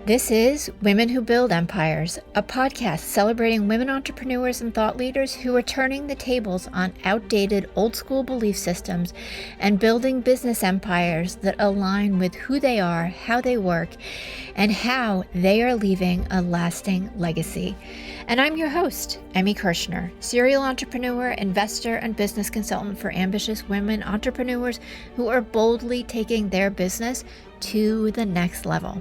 This is Women Who Build Empires, a podcast celebrating women entrepreneurs and thought leaders who are turning the tables on outdated old school belief systems and building business empires that align with who they are, how they work, and how they are leaving a lasting legacy. And I'm your host, Emmy Kirshner, serial entrepreneur, investor, and business consultant for ambitious women entrepreneurs who are boldly taking their business to the next level.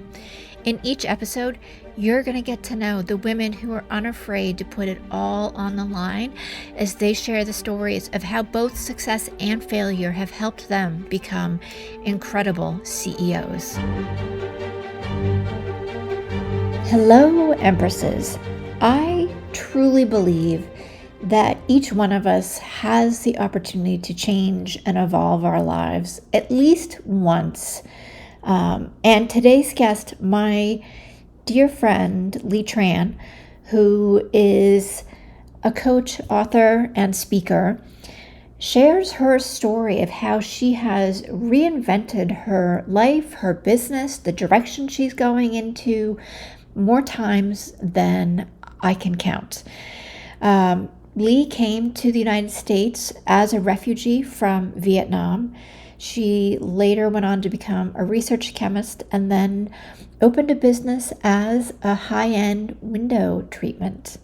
In each episode, you're going to get to know the women who are unafraid to put it all on the line as they share the stories of how both success and failure have helped them become incredible CEOs. Hello, Empresses. I truly believe that each one of us has the opportunity to change and evolve our lives at least once. And today's guest, my dear friend, Tran, who is a coach, author, and speaker, shares her story of how she has reinvented her life, her business, the direction she's going into more times than I can count. Lee came to the United States as a refugee from Vietnam. She later went on to become a research chemist and then opened a business as a high-end window treatment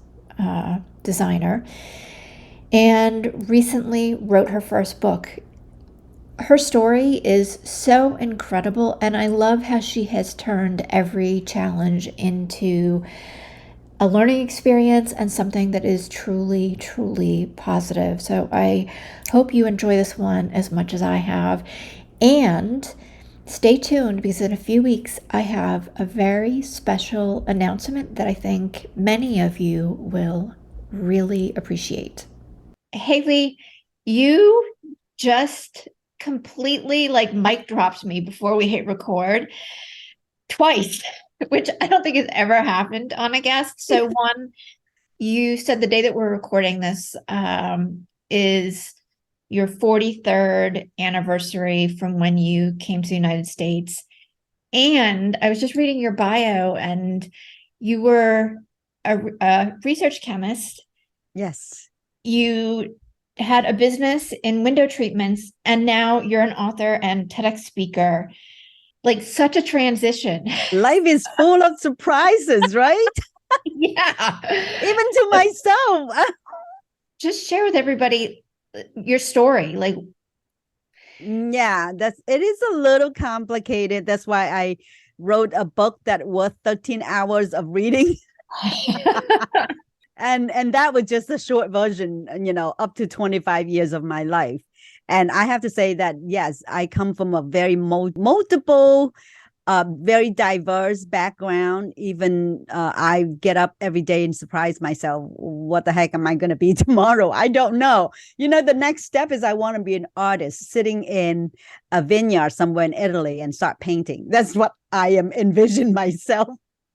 designer, and recently wrote her first book. Her story is so incredible, and I love how she has turned every challenge into a learning experience and something that is truly, truly positive. So I hope you enjoy this one as much as I have. And stay tuned, because in a few weeks, I have a very special announcement that I think many of you will really appreciate. Haley, you just completely mic dropped me before we hit record twice, which I don't think has ever happened on a guest. So one, you said the day that we're recording this is your 43rd anniversary from when you came to the United States. And I was just reading your bio, and you were a research chemist. Yes. You had a business in window treatments, and now you're an author and TEDx speaker. Such a transition. Life is full of surprises, right? Yeah. Even to myself. Just share with everybody your story. Yeah, it is a little complicated. That's why I wrote a book that was 13 hours of reading. And that was just a short version, up to 25 years of my life. And I have to say that, yes, I come from a very multiple, very diverse background. Even I get up every day and surprise myself. What the heck am I going to be tomorrow? I don't know. The next step is I want to be an artist sitting in a vineyard somewhere in Italy and start painting. That's what I am envision myself.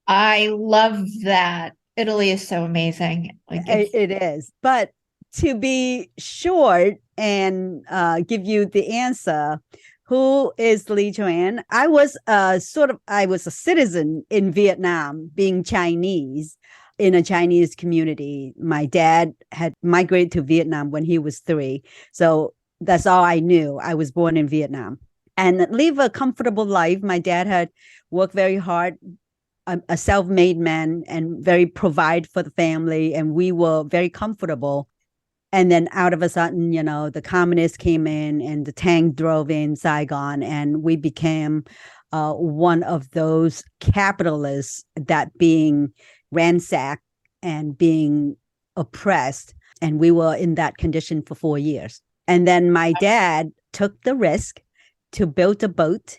I love that. Italy is so amazing. It is. But to be short and give you the answer, who is Lee Tran? I was a citizen in Vietnam, being Chinese, in a Chinese community. My dad had migrated to Vietnam when he was 3. So that's all I knew. I was born in Vietnam and live a comfortable life. My dad had worked very hard, a self-made man, and very provide for the family. And we were very comfortable. And then out of a sudden, the communists came in and the tank drove in Saigon, and we became one of those capitalists that being ransacked and being oppressed. And we were in that condition for 4 years. And then my dad took the risk to build a boat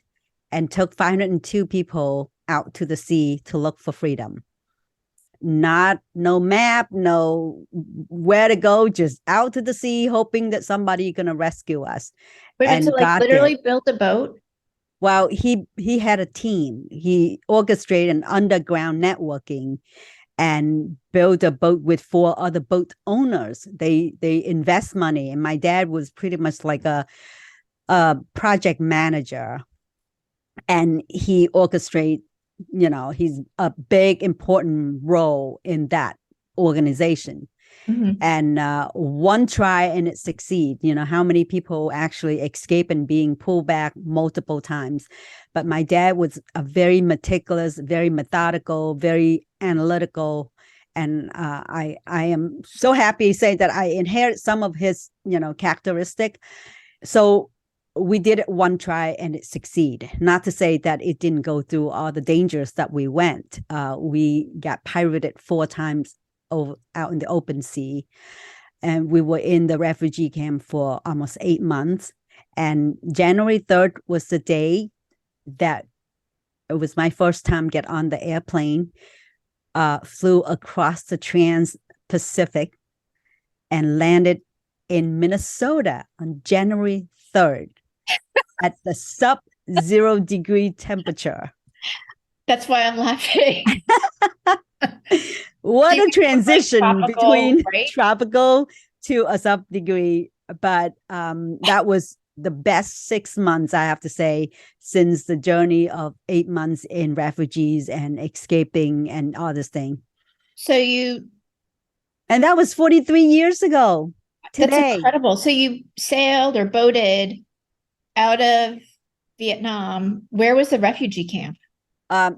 and took 502 people out to the sea to look for freedom. No map, no where to go, just out to the sea, hoping that somebody going to rescue us. And so literally built a boat? Well, he had a team. He orchestrated an underground networking and built a boat with 4 other boat owners. They invest money, and my dad was pretty much like a project manager, and he orchestrated he's a big, important role in that organization. Mhm. And one try and it succeed. How many people actually escape and being pulled back multiple times. But my dad was a very meticulous, very methodical, very analytical. And I am so happy to say that I inherit some of his characteristic. So we did it one try and it succeeded. Not to say that it didn't go through all the dangers that we went. We got pirated 4 times over, out in the open sea. And we were in the refugee camp for almost 8 months. And January 3rd was the day that it was my first time get on the airplane, flew across the Trans-Pacific and landed in Minnesota on January 3rd at the sub-zero degree temperature. That's why I'm laughing. What a transition tropical, between right? tropical to a sub-degree. But that was the best 6 months, I have to say, since the journey of 8 months in refugees and escaping and all this thing. So And that was 43 years ago that's today. incredible. So you sailed or boated out of Vietnam. Where was the refugee camp?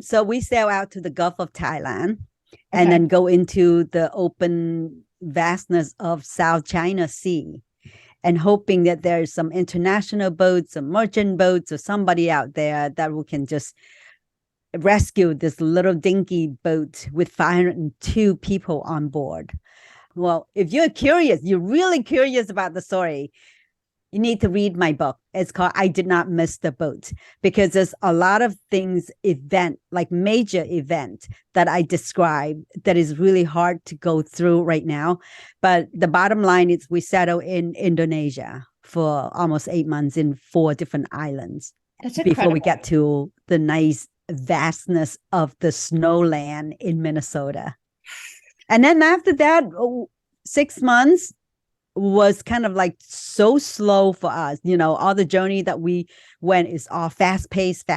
So we sail out to the Gulf of Thailand and Okay. then go into the open vastness of South China Sea, and hoping that there's some international boats, some merchant boats, or somebody out there that we can just rescue this little dinky boat with 502 people on board. Well, if you're curious, you're really curious about the story, you need to read my book. It's called I Did Not Miss the Boat, because there's a lot of things, like major event that I describe that is really hard to go through right now. But the bottom line is we settled in Indonesia for almost 8 months in 4 different islands. That's Before we incredible. get to the nice vastness of the snowland in Minnesota. And then after that, 6 months was kind of like so slow for us. All the journey that we went is all fast paced,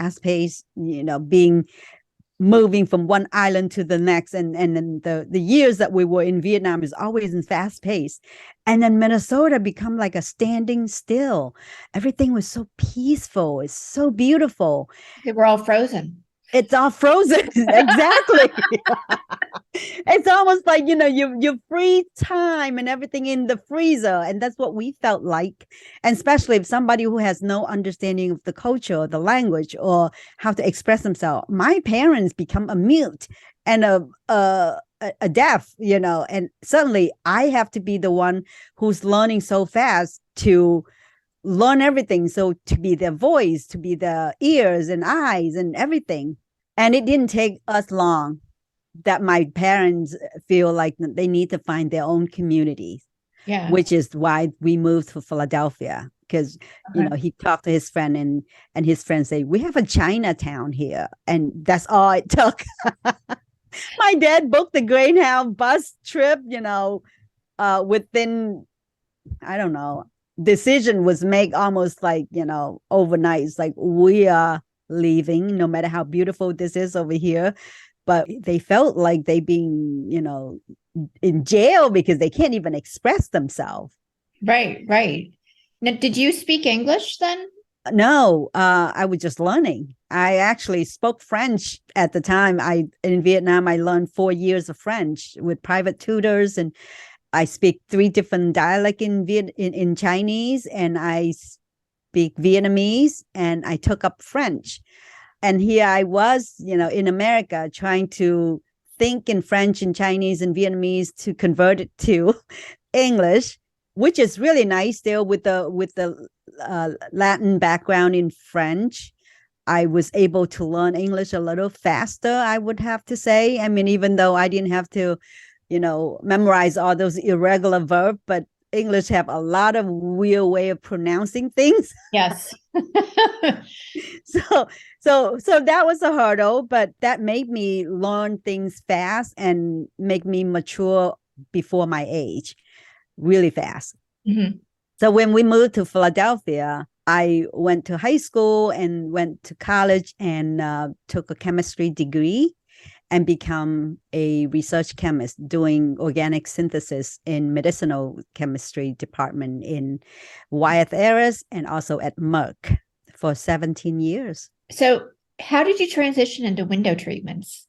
moving from one island to the next. And then the years that we were in Vietnam is always in fast pace. And then Minnesota become like a standing still. Everything was so peaceful. It's so beautiful. They were all frozen. It's all frozen. Exactly. It's almost like, you freeze time and everything in the freezer. And that's what we felt like. And especially if somebody who has no understanding of the culture or the language or how to express themselves. My parents become a mute and a deaf, and suddenly I have to be the one who's learning so fast to learn everything. So to be their voice, to be their ears and eyes and everything. And it didn't take us long that my parents feel like they need to find their own communities. Yeah. Which is why we moved to Philadelphia, because he talked to his friend and his friend say, we have a Chinatown here. And that's all it took. My dad booked the Greyhound bus trip, within, I don't know, decision was made almost like, overnight. It's like, we are leaving, no matter how beautiful this is over here. But they felt like they being, in jail because they can't even express themselves. Right. Now, did you speak English then? No, I was just learning. I actually spoke French at the time. In Vietnam, I learned 4 years of French with private tutors, and I speak 3 different dialects in Chinese, and I speak Vietnamese, and I took up French. And here I was, in America, trying to think in French and Chinese and Vietnamese to convert it to English, which is really nice still with the Latin background in French. I was able to learn English a little faster, I would have to say. I mean, even though I didn't have to, memorize all those irregular verbs, but English have a lot of weird way of pronouncing things. Yes. So that was a hurdle, but that made me learn things fast and make me mature before my age, really fast. Mm-hmm. So when we moved to Philadelphia, I went to high school and went to college and took a chemistry degree and become a research chemist doing organic synthesis in medicinal chemistry department in Wyeth Ayres and also at Merck for 17 years. So, how did you transition into window treatments?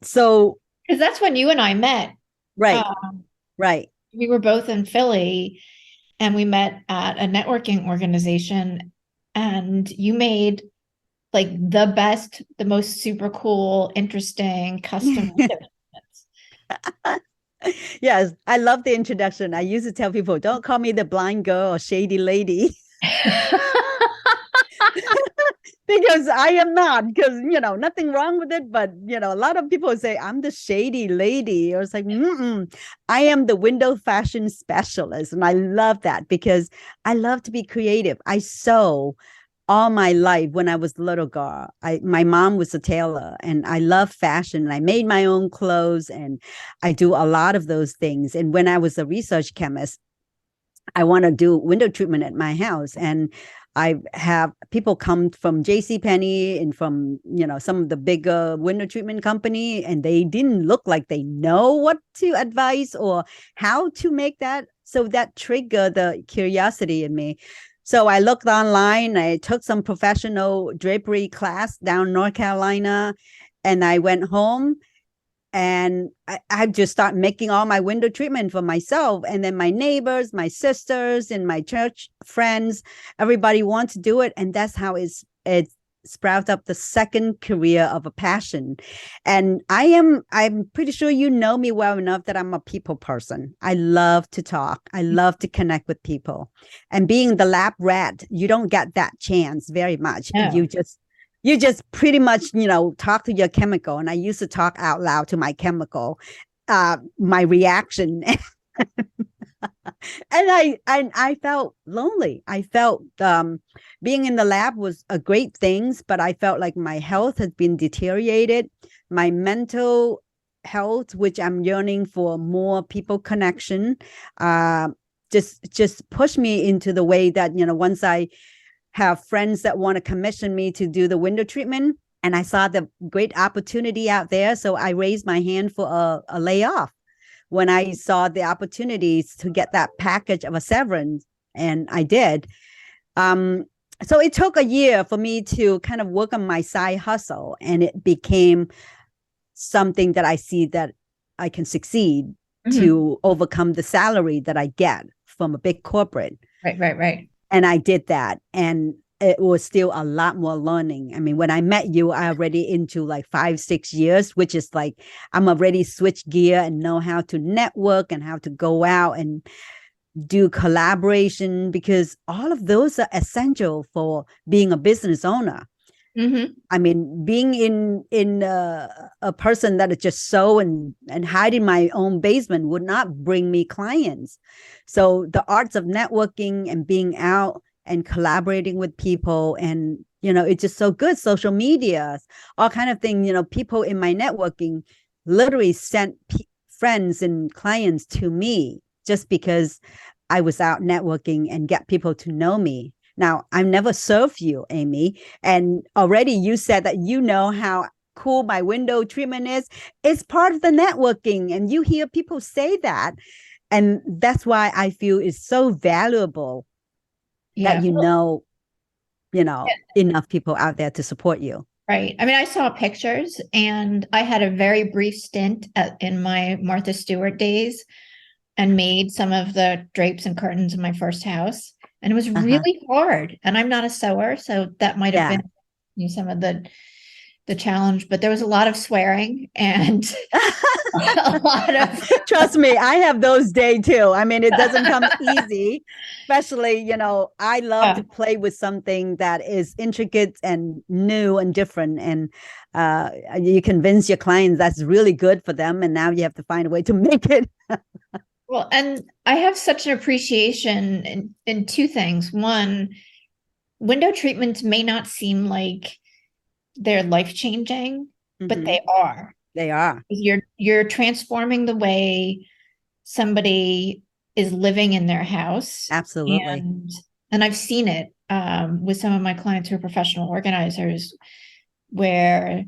So Because that's when you and I met. right, Um, right. we were both in Philly and we met at a networking organization, and you made like the best, the most super cool, interesting custom window Yes, I love the introduction. I used to tell people, don't call me the blind girl or shady lady. treatments. Because I am not, because nothing wrong with it, but a lot of people say I'm the shady lady, or it's like, I am the window fashion specialist, and I love that because I love to be creative. I sew all my life when I was a little girl. My mom was a tailor, and I love fashion. And I made my own clothes, and I do a lot of those things. And when I was a research chemist, I want to do window treatment at my house. And I have people come from J.C. Penney and from, some of the bigger window treatment company, and they didn't look like they know what to advise or how to make that. So that triggered the curiosity in me. So I looked online, I took some professional drapery class down North Carolina, and I went home and I just start making all my window treatment for myself. And then my neighbors, my sisters, and my church friends, everybody wants to do it. And that's how it sprouts up the second career of a passion. And I'm pretty sure you know me well enough that I'm a people person. I love to talk. I love to connect with people. And being the lab rat, you don't get that chance very much. No. You just pretty much, talk to your chemical. And I used to talk out loud to my chemical, my reaction. And I felt lonely. I felt being in the lab was a great thing, but I felt like my health has been deteriorated. My mental health, which I'm yearning for more people connection, just pushed me into the way that, once I have friends that want to commission me to do the window treatment, and I saw the great opportunity out there. So I raised my hand for a layoff when I saw the opportunities to get that package of a severance, and I did. So it took a year for me to kind of work on my side hustle, and it became something that I see that I can succeed to overcome the salary that I get from a big corporate. Right. And I did that. And it was still a lot more learning. I mean, when I met you, I already into like 5-6 years, which is like I'm already switched gear and know how to network and how to go out and do collaboration, because all of those are essential for being a business owner. I mean, being in a person that is just so and hide in my own basement would not bring me clients. So the arts of networking and being out and collaborating with people, and it's just so good. Social media, all kind of thing. People in my networking literally sent friends and clients to me just because I was out networking and get people to know me. Now, I've never served you, Amy, and already you said that how cool my window treatment is. It's part of the networking, and you hear people say that. And that's why I feel it's so valuable that Yeah. enough people out there to support you. Right. I mean, I saw pictures, and I had a very brief stint in my Martha Stewart days and made some of the drapes and curtains in my first house. And it was really hard. And I'm not a sewer, so that might have Yeah. been some of the challenge. But there was a lot of swearing and a lot of Trust me, I have those days too. I mean, it doesn't come easy, especially, I love to play with something that is intricate and new and different. And you convince your clients that's really good for them. And now you have to find a way to make it. Well, and I have such an appreciation in two things. One, window treatments may not seem like they're life-changing, but they are. They are. You're transforming the way somebody is living in their house. Absolutely. And I've seen it with some of my clients who are professional organizers, where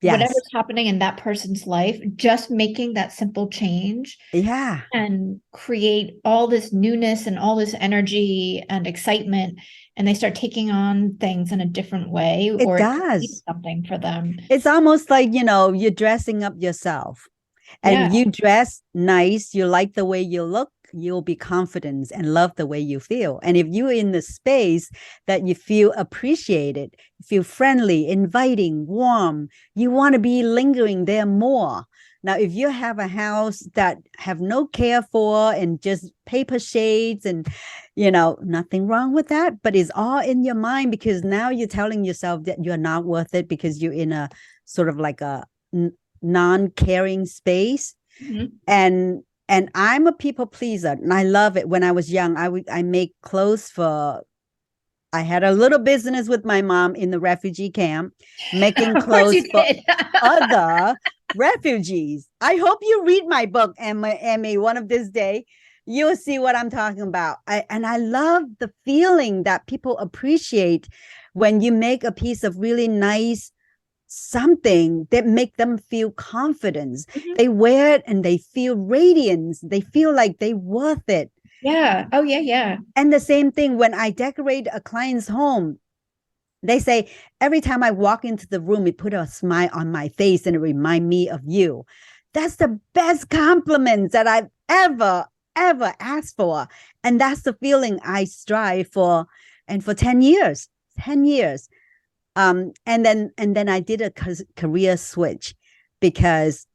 Yes. whatever's happening in that person's life, just making that simple change Yeah, and create all this newness and all this energy and excitement, and they start taking on things in a different way, it or it creates does. something for them. It's almost like, you're dressing up yourself. Yeah. And you dress nice, you like the way you look, you'll be confident and love the way you feel. And if you're in the space that you feel appreciated, feel friendly, inviting, warm, you want to be lingering there more. Now, if you have a house that have no care for and just paper shades and, nothing wrong with that, but it's all in your mind because now you're telling yourself that you're not worth it because you're in a sort of like a non-caring space. Mhm. And I'm a people pleaser and I love it. When I was young, I make clothes for, I had a little business with my mom in the refugee camp making Of course you clothes for did. other refugees. I hope you read my book, Emmy, one of this day. You'll see what I'm talking about. And I love the feeling that people appreciate when you make a piece of really nice something that make them feel confidence. Mhm. They wear it and they feel radiance. They feel like they worth it. Yeah. Oh, yeah, yeah. And the same thing when I decorate a client's home, they say every time I walk into the room, it put a smile on my face and it remind me of you. That's the best compliment that I've ever asked for. And that's the feeling I strive for. And for 10 years, 10 years. And then I did a career switch because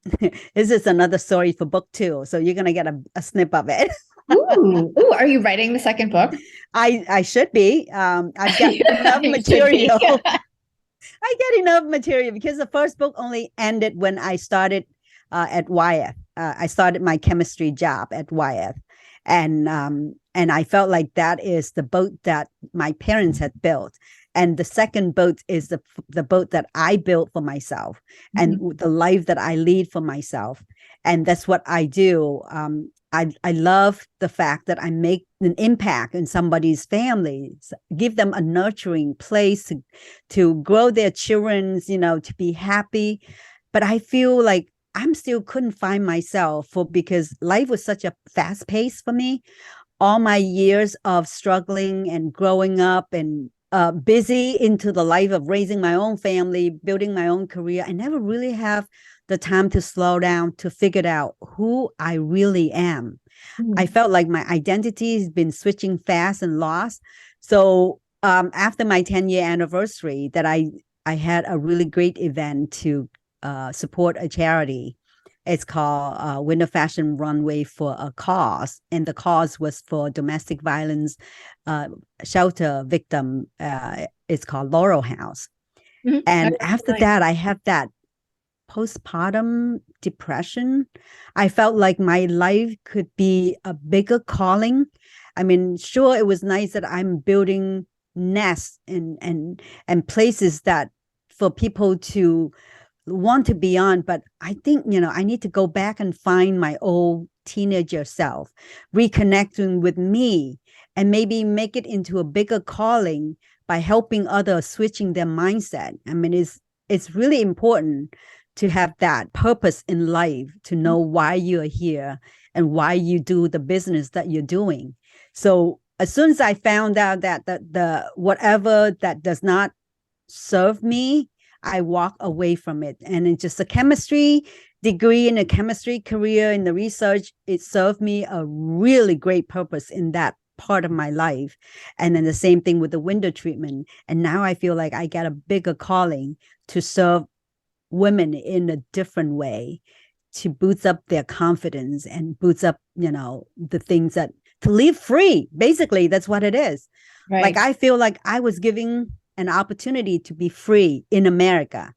this is another story for book 2. So you're gonna get a snip of it. Ooh, are you writing the second book? I should be. I've got enough You should be. material. I get enough material because the first book only ended when I started at Wyeth. I started my chemistry job at Wyeth, and I felt like that is the boat that my parents had built, and the second boat is the boat that I built for myself, and the life that I lead for myself, and that's what I do. I love the fact that I make an impact in somebody's family, give them a nurturing place to grow their children, to be happy. But I feel like I'm still couldn't find myself because life was such a fast pace for me. All my years of struggling and growing up and busy into the life of raising my own family, building my own career, I never really have the time to slow down to figure out who I really am. I felt like my identity has been switching fast and lost. So after my 10-year anniversary, that I had a really great event to support a charity. It's called Winter Fashion Runway for a Cause, and the cause was for domestic violence shelter victim. It's called Laurel House. And after that, I have that postpartum depression. I felt like my life could be a bigger calling. I mean, sure, it was nice that I'm building nests and places that for people to want to be on, but I think, I need to go back and find my old teenager self, reconnecting with me, and maybe make it into a bigger calling by helping others switching their mindset. I mean, it's really important to have that purpose in life, to know why you're here and why you do the business that you're doing. So as soon as I found out that the whatever that does not serve me, I walk away from it. And it's just a chemistry degree and a chemistry career in the research. It served me a really great purpose in that part of my life. And then the same thing with the window treatment. And now I feel like I get a bigger calling to serve women in a different way, to boost up their confidence and boost up, the things that to live free. Basically, that's what it is. Right. Like I feel like I was giving an opportunity to be free in America.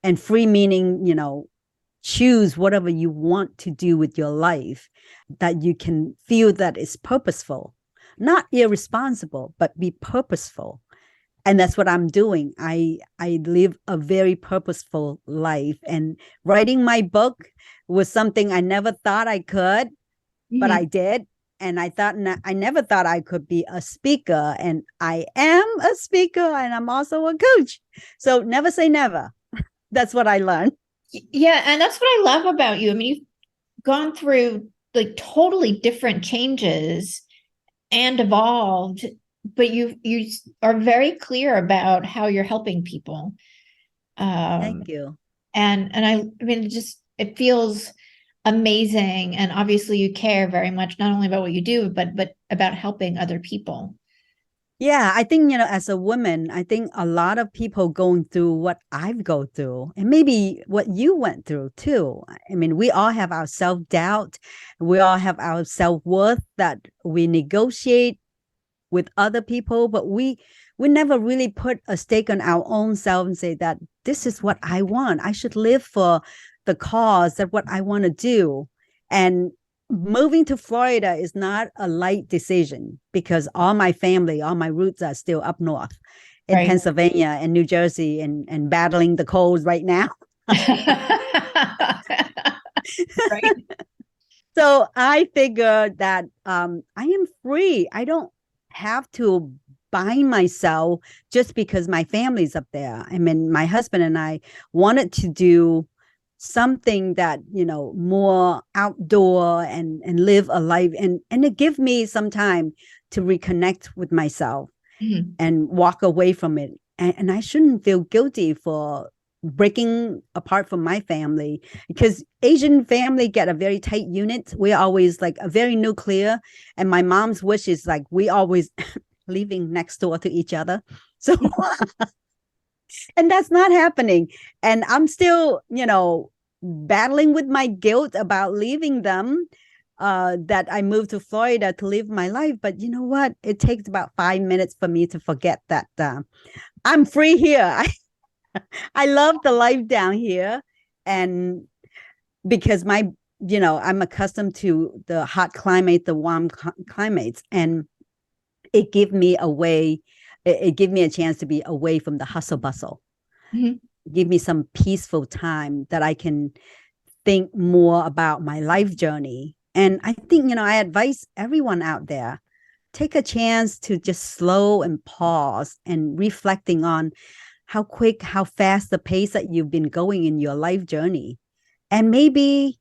And free meaning, choose whatever you want to do with your life, that you can feel that is purposeful, not irresponsible, but be purposeful. And that's what I'm doing. I live a very purposeful life, and writing my book was something I never thought I could. but Mhm. I did. And I never thought I could be a speaker. And I am a speaker and I'm also a coach. So never say never. That's what I learned. Yeah, and that's what I love about you. I mean, you've gone through like totally different changes and evolved, but you are very clear about how you're helping people. Thank Um, you. and I mean, it feels amazing, and obviously you care very much not only about what you do, but about helping other people. Yeah, I think, as a woman, I think a lot of people going through what I've go through and maybe what you went through too. I mean, we all have our self-doubt. We all have our self-worth that we negotiate with other people, but we never really put a stake on our own self and say that this is what I want. I should live for the cause that what I want to do. And moving to Florida is not a light decision because all my family, all my roots are still up north in Right. Pennsylvania and New Jersey and battling the colds right now. Right. So I figured that I am free. I don't have to bind myself just because my family's up there. I mean, my husband and I wanted to do something that, more outdoor and live a life and it give me some time to reconnect with myself Mhm. and walk away from it. And I shouldn't feel guilty for breaking apart from my family because Asian family get a very tight unit. We're always like a very nuclear. And my mom's wish is like we always living next door to each other. So and that's not happening. And I'm still, battling with my guilt about leaving them. That I moved to Florida to live my life. But you know what? It takes about 5 minutes for me to forget that I'm free here. I love the life down here. And because I'm accustomed to the hot climate, the warm climates, and it give me a way, it give me a chance to be away from the hustle bustle, Mhm. give me some peaceful time that I can think more about my life journey. And I think, I advise everyone out there, take a chance to just slow and pause and reflecting on how quick, how fast the pace that you've been going in your life journey. And maybe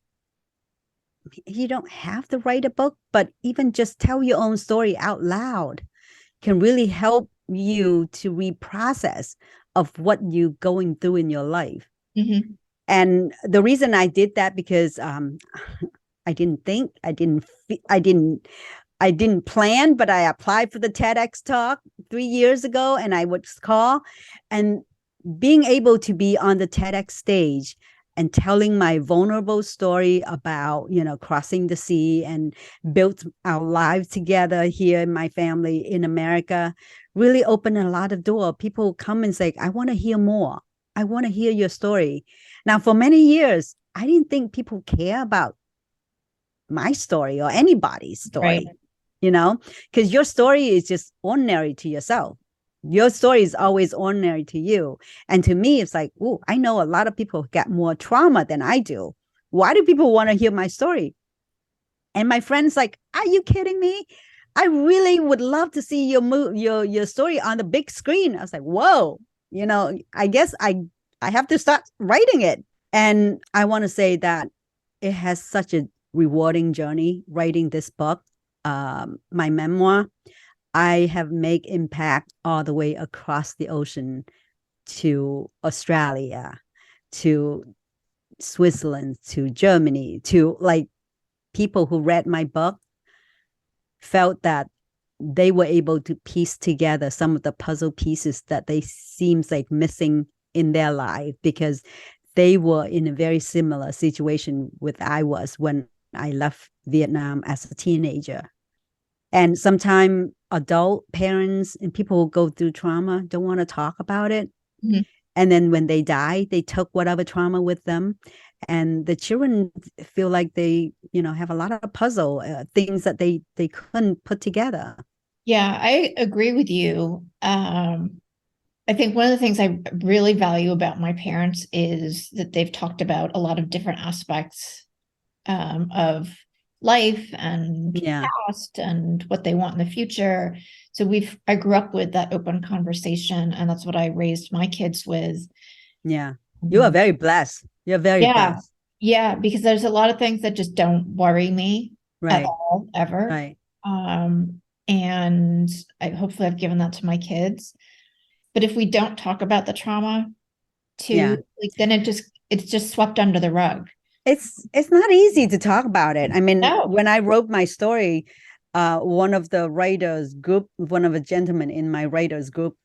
you don't have to write a book, but even just tell your own story out loud can really help you to reprocess of what you're going through in your life. Mhm. And the reason I did that because I didn't think, I didn't plan, but I applied for the TEDx talk 3 years ago, and I was called, and being able to be on the TEDx stage and telling my vulnerable story about, crossing the sea and built our lives together here in my family in America really opened a lot of door. People come and say, I want to hear more. I want to hear your story. Now, for many years, I didn't think people care about my story or anybody's Right. story, because your story is just ordinary to yourself. Your story is always ordinary to you. And to me, it's like, oh, I know a lot of people got more trauma than I do. Why do people want to hear my story? And my friend's like, are you kidding me? I really would love to see your story on the big screen. I was like, whoa, I guess I have to start writing it. And I want to say that it has such a rewarding journey writing this book, my memoir. I have made impact all the way across the ocean to Australia, to Switzerland, to Germany, to like people who read my book felt that they were able to piece together some of the puzzle pieces that they seems like missing in their life because they were in a very similar situation with I was when I left Vietnam as a teenager. And sometimes adult parents and people who go through trauma don't want to talk about it. Mhm. And then when they die, they took whatever trauma with them. And the children feel like they, have a lot of puzzle things that they couldn't put together. Yeah, I agree with you. I think one of the things I really value about my parents is that they've talked about a lot of different aspects of life and Yeah. past and what they want in the future. So I grew up with that open conversation, and that's what I raised my kids with. Yeah. You are Um, very blessed. You're very yeah, blessed. yeah, because there's a lot of things that just don't worry me at Right. all, ever. Right. Um, and hopefully I've given that to my kids. But if we don't talk about the trauma too, Yeah. like then it's just swept under the rug. It's not easy to talk about it. I mean, No. when I wrote my story, one of the writers group, one of the gentlemen in my writers group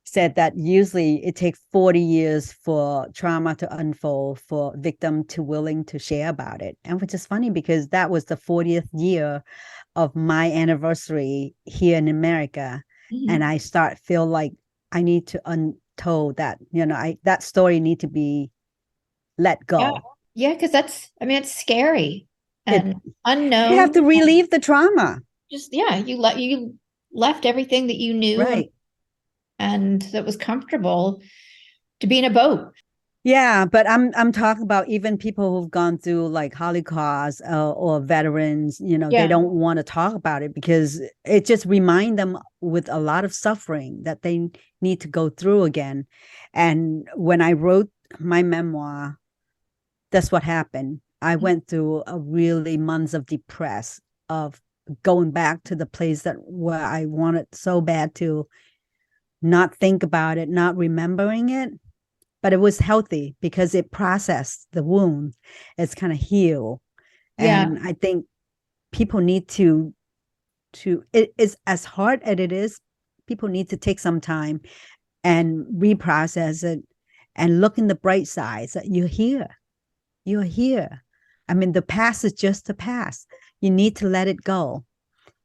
said that usually it takes 40 years for trauma to unfold for victim to willing to share about it. And which is funny because that was the 40th year of my anniversary here in America. And Mhm. I start feel like I need to untold that, that story need to be let Yeah. go. Yeah, because I mean, it's scary It and you have unknown. to And relieve the trauma. just, yeah, you left everything that you knew Right. and that was comfortable to be in a boat. Yeah, but I'm talking about even people who've gone through like Holocaust or veterans, they Yeah. don't want to talk about it because it just remind them with a lot of suffering that they need to go through again. And when I wrote my memoir, that's what happened. I went through a really months of depress of going back to the place that where I wanted so bad to not think about it, not remembering it, but it was healthy because it processed the wound. It's kind of heal. Yeah. And I think people need to it is as hard as it is, people need to take some time and reprocess it and look in the bright sides that you're here. You're here. I mean, the past is just the past. You need to let it go.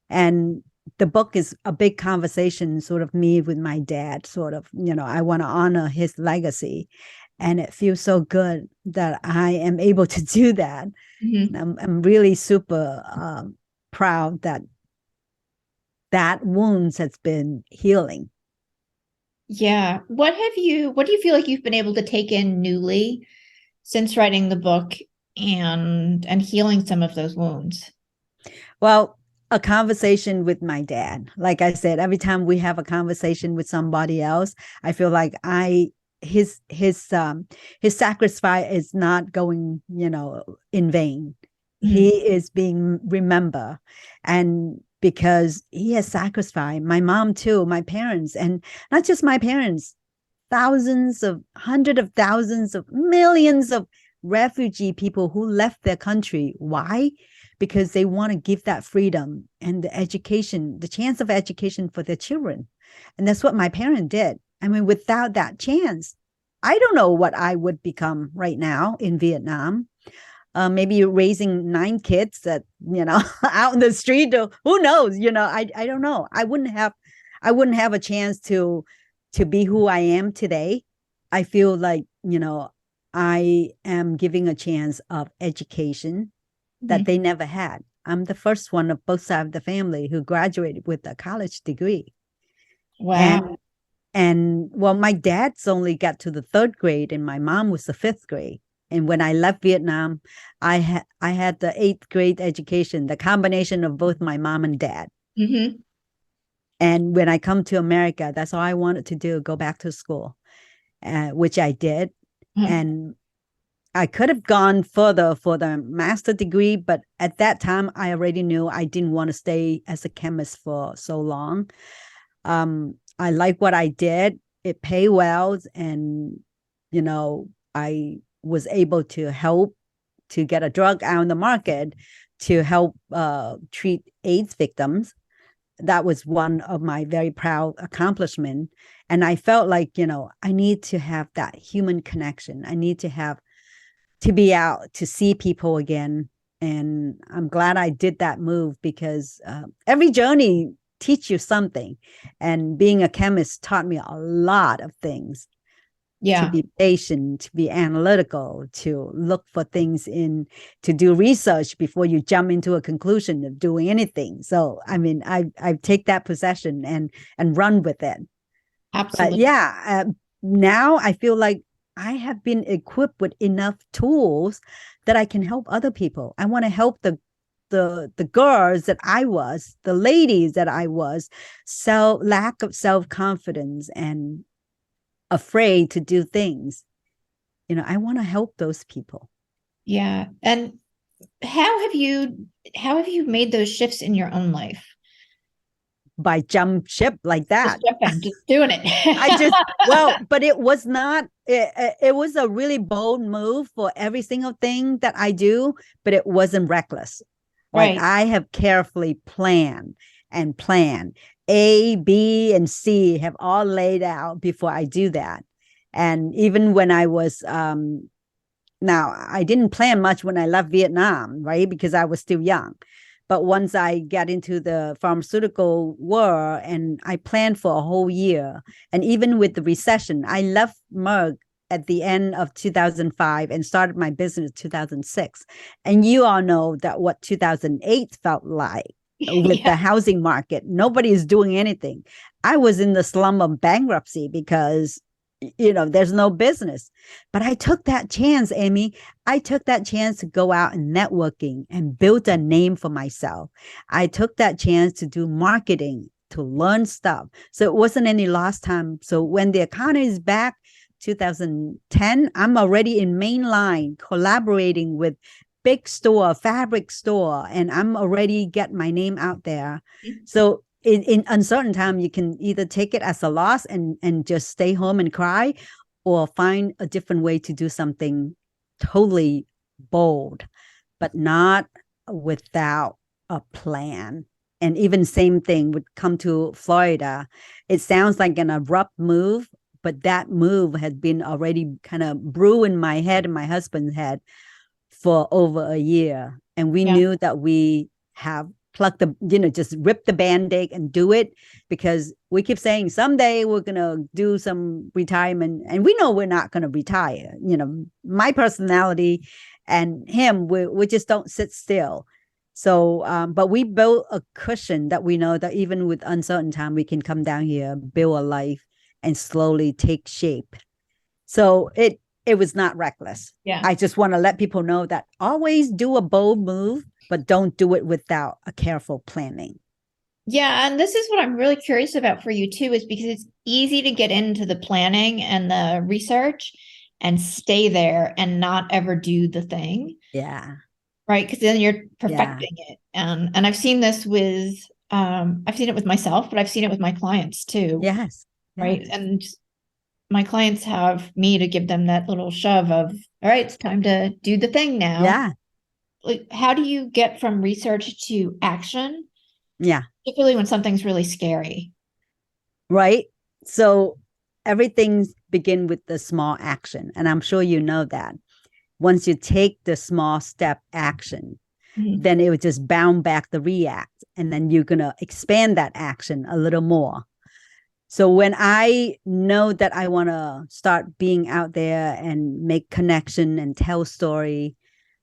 And the book is a big conversation, sort of me with my dad, sort of, I want to honor his legacy. And it feels so good that I am able to do that. Mhm. I'm really super proud that that wounds has been healing. Yeah. What do you feel like you've been able to take in newly since writing the book and healing some of those wounds? Well, a conversation with my dad. Like I said, every time we have a conversation with somebody else, I feel like his sacrifice is not going, in vain. He Mhm. is being remembered. And because he has sacrificed my mom too, my parents, and not just my parents, thousands of hundreds of thousands of millions of refugee people who left their country. Why? Because they want to give that freedom and the education, the chance of education for their children. And that's what my parents did. I mean, without that chance, I don't know what I would become right now in Vietnam. Maybe raising 9 kids that, out in the street, or who knows, I don't know. I wouldn't have a chance to be who I am today. I feel like, I am giving a chance of education that Mhm. they never had. I'm the first one of both sides of the family who graduated with a college degree. Wow. And well, my dad's only got to the third grade and my mom was the fifth grade. And when I left Vietnam, I had the eighth grade education, the combination of both my mom and dad. Hmm. And when I come to America, that's all I wanted to do, go back to school, which I did. And I could have gone further for the master degree, but at that time, I already knew I didn't want to stay as a chemist for so long. I like what I did. It paid well, and I was able to help to get a drug out on the market to help treat AIDS victims. That was one of my very proud accomplishment. And I felt like, I need to have that human connection. I need to be out to see people again. And I'm glad I did that move because every journey teach you something. And being a chemist taught me a lot of things, to Yeah, be patient, to be analytical, to look for things to do research before you jump into a conclusion of doing anything. So, I mean, I take that possession and run with it. But absolutely. yeah, now I feel like I have been equipped with enough tools that I can help other people. I want to help the girls that I was, the ladies that I was, so lack of self-confidence and afraid to do things. I want to help those people. Yeah. And how have you made those shifts in your own life? By jump ship like that. Just jumping, just doing I just, it. well, but it was not, it was a really bold move for every single thing that I do, but it wasn't reckless. Like Right. I have carefully planned and planned. A, B, and C have all laid out before I do that. And even when I was, now I didn't plan much when I left Vietnam, right? Because I was still young. But once I got into the pharmaceutical world and I planned for a whole year, and even with the recession, I left Merck at the end of 2005 and started my business in 2006. And you all know that what 2008 felt like with Yeah. the housing market. Nobody is doing anything. I was in the slum of bankruptcy because there's no business. But I took that chance, Amy. I took that chance to go out and networking and build a name for myself. I took that chance to do marketing, to learn stuff. So it wasn't any lost time. So when the economy is back, 2010, I'm already in mainline collaborating with big store, fabric store, and I'm already get my name out there. So in uncertain time, you can either take it as a loss and just stay home and cry, or find a different way to do something totally bold, but not without a plan. And even same thing would come to Florida. It sounds like an abrupt move, but that move had been already kind of brewing in my head and my husband's head for over a year. And we Yeah. knew that we have pluck just rip the band-aid and do it, because we keep saying someday we're going to do some retirement, and we know we're not going to retire. My personality and him, we just don't sit still. So, but we built a cushion that we know that even with uncertain time, we can come down here, build a life, and slowly take shape. So it was not reckless. Yeah. I just want to let people know that always do a bold move, but don't do it without a careful planning. Yeah, and this is what I'm really curious about for you too, is because it's easy to get into the planning and the research and stay there and not ever do the thing. Yeah. Right. Because then you're Yeah. perfecting it. And I've seen this with I've seen it with myself, but I've seen it with my clients too. Yes. Right. Yes. And my clients have me to give them that little shove of, all right, it's time to do the thing now. Yeah. Like, how do you get from research to action, Yeah. particularly when something's really scary? Right. So everything's begin with the small action. And I'm sure you know that. Once you take the small step action, then it would just bound back the react. And then you're going to expand that action a little more. So when I know that I want to start being out there and make connection and tell story,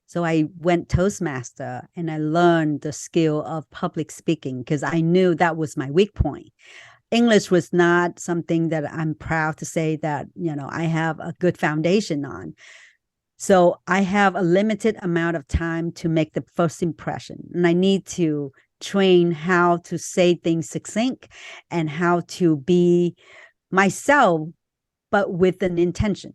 so I went Toastmaster and I learned the skill of public speaking, because I knew that was my weak point. English was not something that I'm proud to say that, I have a good foundation on. So I have a limited amount of time to make the first impression, and I need to train how to say things succinct and how to be myself, but with an intention.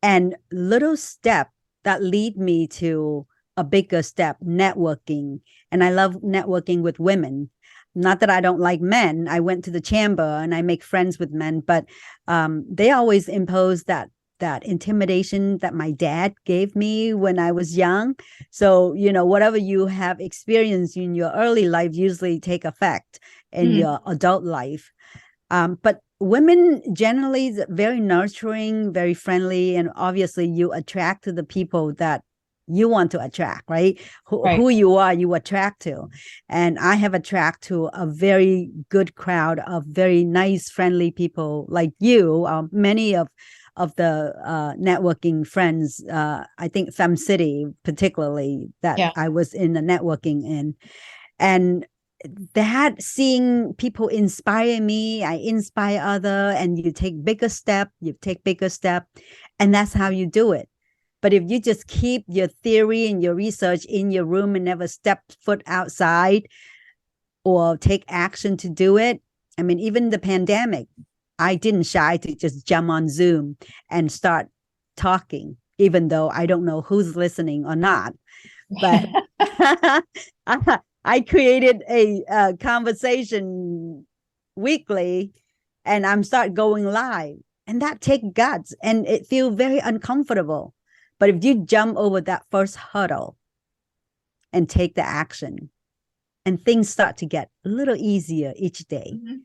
And little step that lead me to a bigger step, networking. And I love networking with women. Not that I don't like men. I went to the chamber and I make friends with men, but they always impose that intimidation that my dad gave me when I was young. So, whatever you have experienced in your early life usually take effect in your adult life. But women generally very nurturing, very friendly, and obviously you attract to the people that you want to attract, right? Who you are, you attract to. And I have attract to a very good crowd of very nice, friendly people like you. Many of the networking friends, I think Fem City particularly, that I was in the networking in. And that seeing people inspire me, I inspire other, and you take bigger step, and that's how you do it. But if you just keep your theory and your research in your room and never step foot outside or take action to do it, I mean, even the pandemic, I didn't shy to just jump on Zoom and start talking, even though I don't know who's listening or not. But I created a conversation weekly, and I'm start going live, and that take guts, and it feel very uncomfortable. But if you jump over that first hurdle and take the action, and things start to get a little easier each day. Mm-hmm.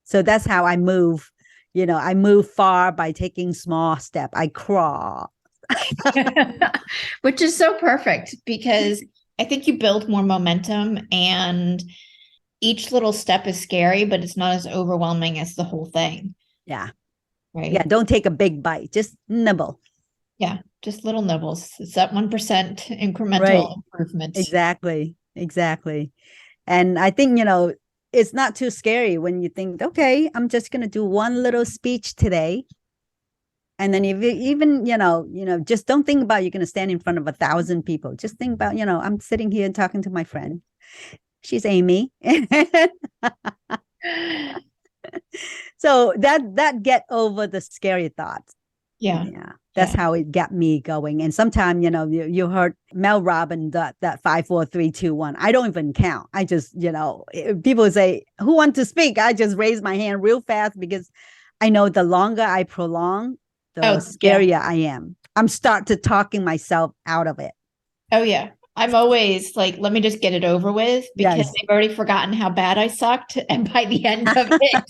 So that's how I move. I move far by taking small step. I crawl. Which is so perfect, because I think you build more momentum, and each little step is scary, but it's not as overwhelming as the whole thing. Yeah. Right. Yeah. Don't take a big bite. Just nibble. Yeah. Just little nibbles. It's that 1% incremental improvement. Exactly. And I think, it's not too scary when you think, okay, I'm just going to do one little speech today. And then if you even, just don't think about you're going to stand in front of 1,000 people. Just think about, I'm sitting here and talking to my friend. She's Amy. So that get over the scary thoughts. Yeah. That's how it got me going. And sometimes, you heard Mel Robbins, that 5, 4, 3, 2, 1. I don't even count. I just, people say, who want to speak? I just raise my hand real fast, because I know the longer I prolong, the scarier I am. I'm start to talking myself out of it. Oh, yeah. I'm always like, let me just get it over with, because they've already forgotten how bad I sucked. And by the end of it,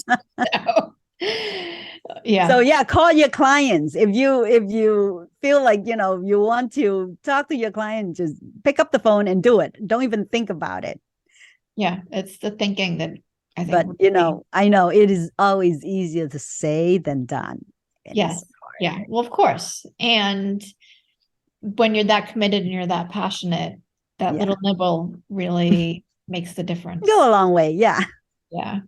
So call your clients. If you feel like, you want to talk to your client, just pick up the phone and do it. Don't even think about it. Yeah. It's the thinking that I think. But, I know it is always easier to say than done. Yes. Yeah. Well, of course. And when you're that committed and you're that passionate, that little nibble really makes the difference. Go a long way. Yeah. Yeah.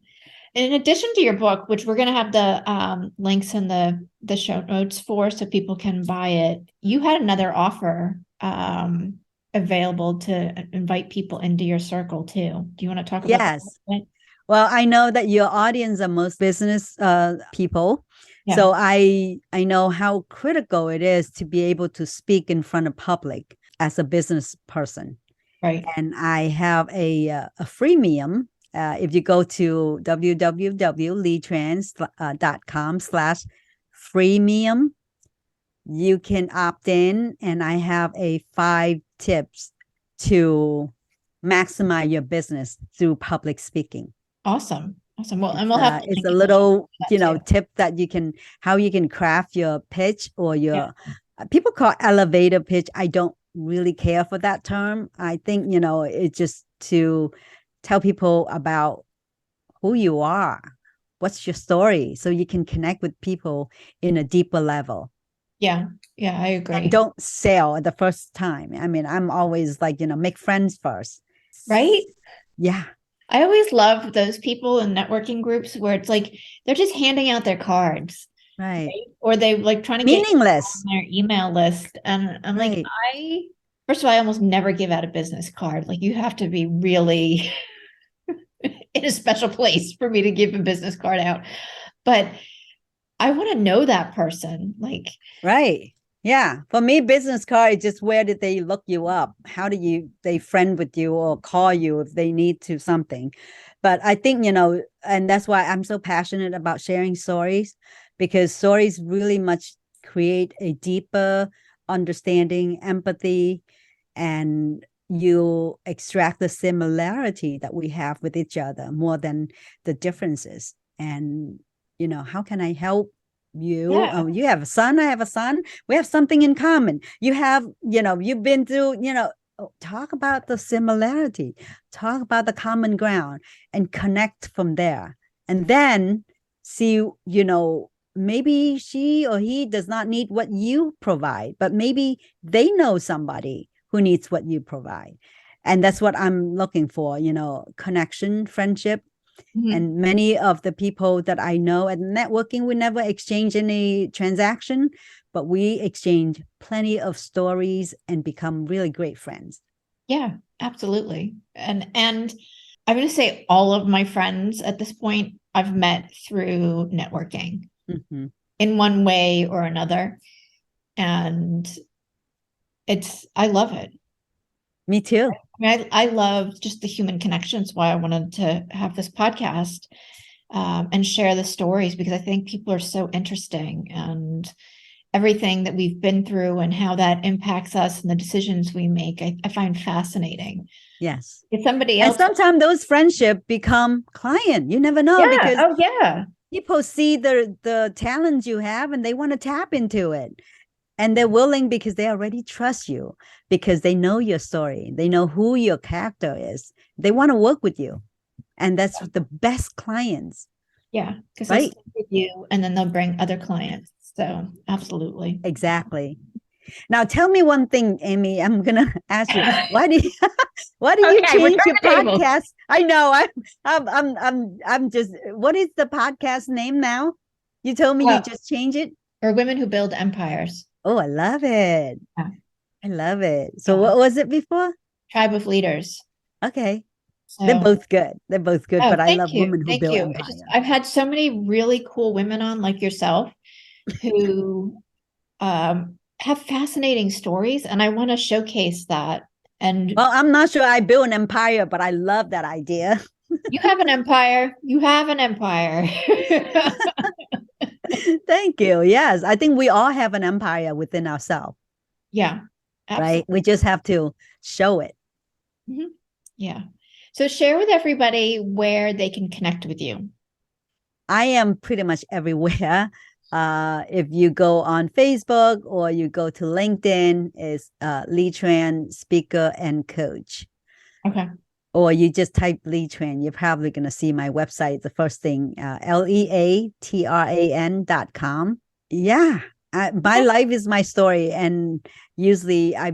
In addition to your book, which we're going to have the links in the show notes for, so people can buy it, you had another offer available to invite people into your circle too. Do you want to talk about that? Yes. Well, I know that your audience are most business people. Yeah. So I know how critical it is to be able to speak in front of public as a business person. Right. And I have a freemium. If you go to www.leetrans.com/freemium, you can opt in, and I have 5 tips to maximize your business through public speaking. Awesome. Well, and we'll have it's a little, tip that how you can craft your pitch, or your people call elevator pitch. I don't really care for that term. I think, it's just to tell people about who you are, what's your story, so you can connect with people in a deeper level. Yeah, I agree. And don't sell the first time. I mean, I'm always like, make friends first. Right? Yeah. I always love those people in networking groups where it's like they're just handing out their cards. Right. Or they like trying to meaningless get on their email list. And I'm like, first of all, I almost never give out a business card. Like, you have to be really in a special place for me to give a business card out. But I want to know that person. Like, right. Yeah. For me, business card is just, where did they look you up? How do they friend with you or call you if they need to something? But I think, and that's why I'm so passionate about sharing stories, because stories really much create a deeper understanding, empathy, and you extract the similarity that we have with each other more than the differences. And, how can I help you? You have a son, I have a son. We have something in common. You have, you've been through, talk about the similarity, talk about the common ground, and connect from there. And then see, maybe she or he does not need what you provide, but maybe they know somebody who needs what you provide. And that's what I'm looking for, connection, friendship. Mm-hmm. And many of the people that I know at networking, we never exchange any transaction, but we exchange plenty of stories and become really great friends. Yeah, absolutely. And I'm going to say all of my friends at this point I've met through networking Mm-hmm. in one way or another. And I love it. Me too. I mean, I love just the human connections, why I wanted to have this podcast and share the stories, because I think people are so interesting, and everything that we've been through and how that impacts us and the decisions we make, I find fascinating. Yes. If somebody And else, sometimes those friendships become client. You never know, yeah, because oh yeah, people see the talents you have and they want to tap into it. And they're willing because they already trust you, because they know your story. They know who your character is. They want to work with you. And that's the best clients, yeah, because they'll right? stick with you and then they'll bring other clients. So absolutely. Exactly. Now tell me one thing, Amy. I'm gonna ask you, why do you why do you Okay, we're change your turning the tables. podcast? I know I'm just, what is the podcast name now? You told me you Well, just changed it. for women who build empires. Oh, I love it. Yeah. I love it. So Yeah. what was it before? Tribe of leaders. Okay. They're So, both good. They're both good, oh, but I thank love you. women who Thank build you. empire. I've had so many really cool women on, like yourself, who have fascinating stories, and I want to showcase that. And Well, I'm not sure I build an empire, but I love that idea. you have an empire. You have an empire. Thank you. Yes, I think we all have an empire within ourselves, Yeah, right? absolutely. We just have to show it. Mhm. Yeah. So share with everybody where they can connect with you. I am pretty much everywhere. If you go on Facebook or you go to LinkedIn, is Lee Tran, speaker and coach. Okay. Or you just type Lee Tran, you're probably going to see my website. The first thing, leatran.com. Yeah, my life is my story. And usually I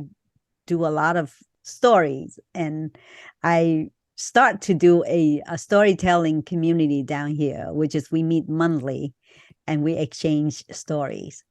do a lot of stories. And I start to do a storytelling community down here, which is we meet monthly and we exchange stories.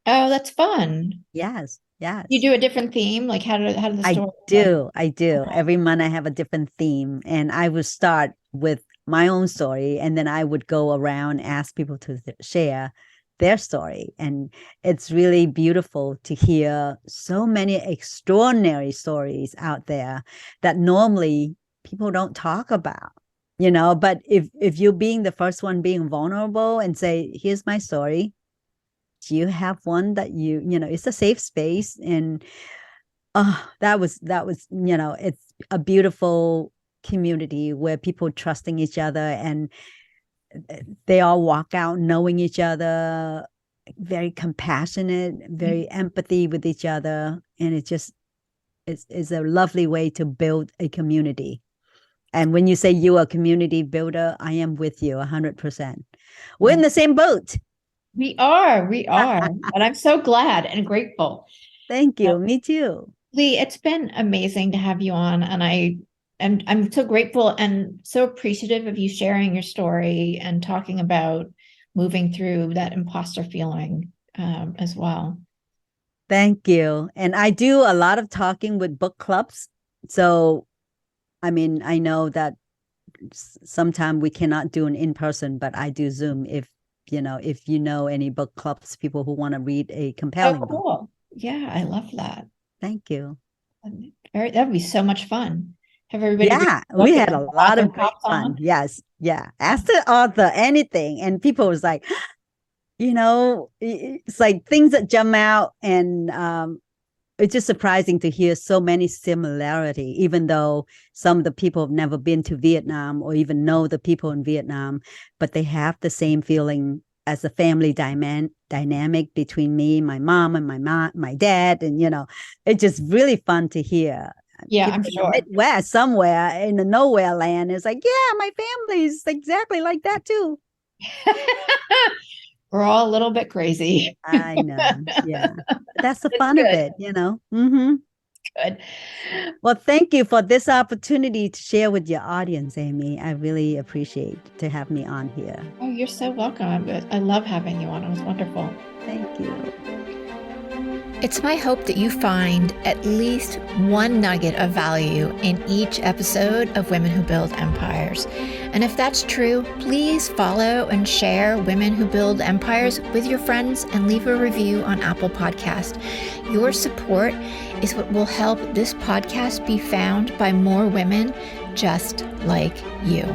Oh, that's fun. Yes, You yes. do a different theme? Like how do the I stories like? do. I do. Okay. Every month I have a different theme, and I would start with my own story, and then I would go around, ask people to share their story. And it's really beautiful to hear so many extraordinary stories out there that normally people don't talk about. But if you're being the first one being vulnerable and say, here's my story, do you have one that it's a safe space? And that was it's a beautiful community where people trusting each other, and they all walk out knowing each other, very compassionate, very empathy with each other. And it just is a lovely way to build a community. And when you say you are a community builder, I am with you 100%. We're in Yeah. the same boat. We are. And I'm so glad and grateful. Thank you. Me too. Lee, it's been amazing to have you on, and I'm so grateful and so appreciative of you sharing your story and talking about moving through that imposter feeling as well. Thank you. And I do a lot of talking with book clubs. So, I mean, I know that sometimes we cannot do an in person, but I do Zoom if you know any book clubs, people who want to read a Oh, compelling book. cool. Yeah, I love that. Thank you. That would be so much fun. Have everybody read Yeah, the we book and had then a the lot author of great pops fun. on. Yes. Yeah. Ask the author anything. And people was like, it's like things that jump out. And it's just surprising to hear so many similarity, even though some of the people have never been to Vietnam or even know the people in Vietnam, but they have the same feeling as a family dynamic between me, my mom, and my dad. And, it's just really fun to hear. Yeah, I'm People in the sure. Midwest, somewhere in the nowhere land, is like, yeah, my family's exactly like that too. We're all a little bit crazy. I know. Yeah. But that's the It's fun of good. it. Mm-hmm. Good. Well, thank you for this opportunity to share with your audience, Amy. I really appreciate to have me on here. Oh, you're so welcome. I love having you on. It was wonderful. Thank you. It's my hope that you find at least one nugget of value in each episode of Women Who Build Empires. And if that's true, please follow and share Women Who Build Empires with your friends and leave a review on Apple Podcast. Your support is what will help this podcast be found by more women just like you.